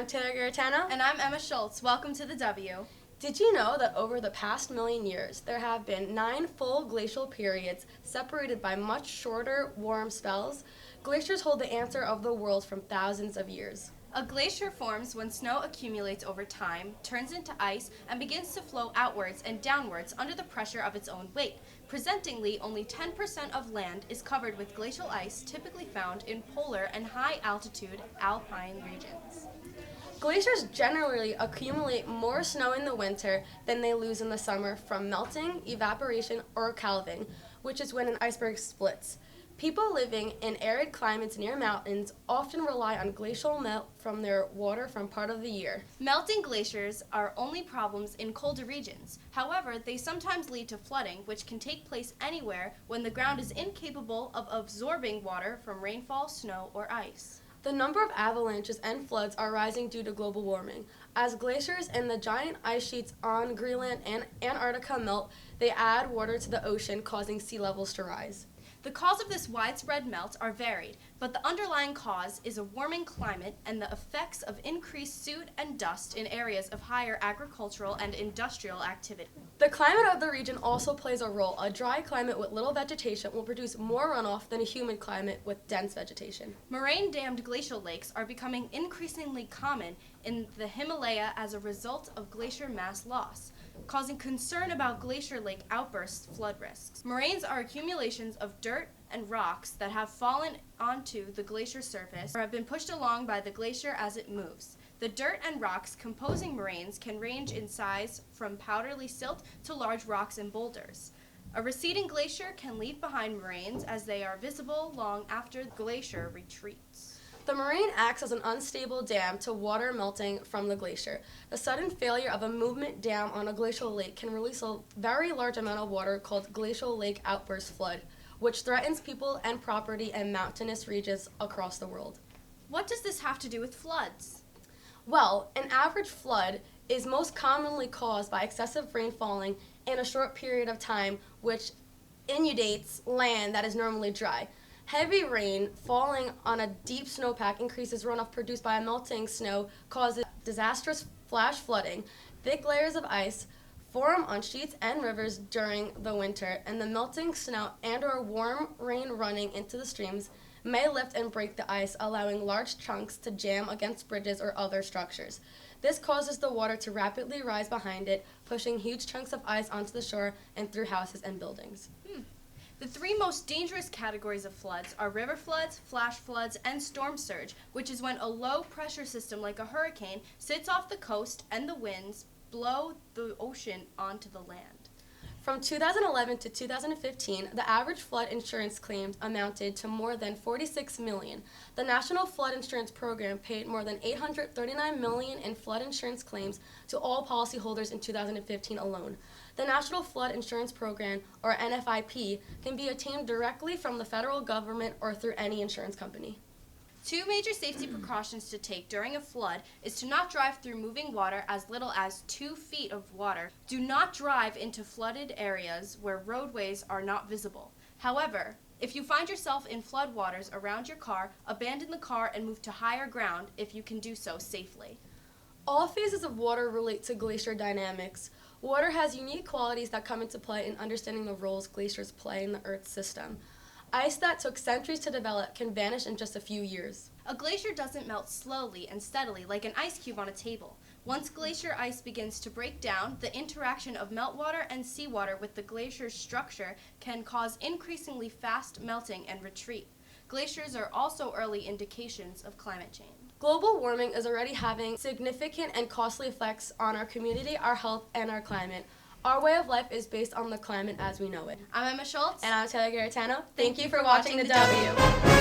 I'm Taylor Garritano. And I'm Emma Schulze. Welcome to the W. Did you know that over the past million years, there have been 9 full glacial periods separated by much shorter, warm spells? Glaciers hold the answer of the world from thousands of years. A glacier forms when snow accumulates over time, turns into ice, and begins to flow outwards and downwards under the pressure of its own weight. Presentingly, only 10% of land is covered with glacial ice, typically found in polar and high-altitude alpine regions. Glaciers generally accumulate more snow in the winter than they lose in the summer from melting, evaporation, or calving, which is when an iceberg splits. People living in arid climates near mountains often rely on glacial melt from their water from part of the year. Melting glaciers are only problems in colder regions. However, they sometimes lead to flooding, which can take place anywhere when the ground is incapable of absorbing water from rainfall, snow, or ice. The number of avalanches and floods are rising due to global warming. As glaciers and the giant ice sheets on Greenland and Antarctica melt, they add water to the ocean, causing sea levels to rise. The cause of this widespread melt are varied, but the underlying cause is a warming climate and the effects of increased soot and dust in areas of higher agricultural and industrial activity. The climate of the region also plays a role. A dry climate with little vegetation will produce more runoff than a humid climate with dense vegetation. Moraine-dammed glacial lakes are becoming increasingly common in the Himalaya as a result of glacier mass loss, causing concern about glacier lake outburst flood risks. Moraines are accumulations of dirt and rocks that have fallen onto the glacier surface or have been pushed along by the glacier as it moves. The dirt and rocks composing moraines can range in size from powdery silt to large rocks and boulders. A receding glacier can leave behind moraines as they are visible long after the glacier retreats. The moraine acts as an unstable dam to water melting from the glacier. The sudden failure of a movement dam on a glacial lake can release a very large amount of water called glacial lake outburst flood, which threatens people and property in mountainous regions across the world. What does this have to do with floods? Well, an average flood is most commonly caused by excessive rain falling in a short period of time, which inundates land that is normally dry. Heavy rain falling on a deep snowpack increases runoff produced by melting snow, causes disastrous flash flooding. Thick layers of ice form on sheets and rivers during the winter, and the melting snow and/or warm rain running into the streams may lift and break the ice, allowing large chunks to jam against bridges or other structures. This causes the water to rapidly rise behind it, pushing huge chunks of ice onto the shore and through houses and buildings. The 3 most dangerous categories of floods are river floods, flash floods, and storm surge, which is when a low-pressure system like a hurricane sits off the coast and the winds blow the ocean onto the land. From 2011 to 2015, the average flood insurance claims amounted to more than $46 million. The National Flood Insurance Program paid more than $839 million in flood insurance claims to all policyholders in 2015 alone. The National Flood Insurance Program, or NFIP, can be obtained directly from the federal government or through any insurance company. 2 major safety precautions to take during a flood is to not drive through moving water as little as 2 feet of water. Do not drive into flooded areas where roadways are not visible. However, if you find yourself in flood waters around your car, abandon the car and move to higher ground if you can do so safely. All phases of water relate to glacier dynamics. Water has unique qualities that come into play in understanding the roles glaciers play in the Earth's system. Ice that took centuries to develop can vanish in just a few years. A glacier doesn't melt slowly and steadily like an ice cube on a table. Once glacier ice begins to break down, the interaction of meltwater and seawater with the glacier's structure can cause increasingly fast melting and retreat. Glaciers are also early indications of climate change. Global warming is already having significant and costly effects on our community, our health, and our climate. Our way of life is based on the climate as we know it. I'm Emma Schulze. And I'm Taylor Garritano. Thank you for watching The W.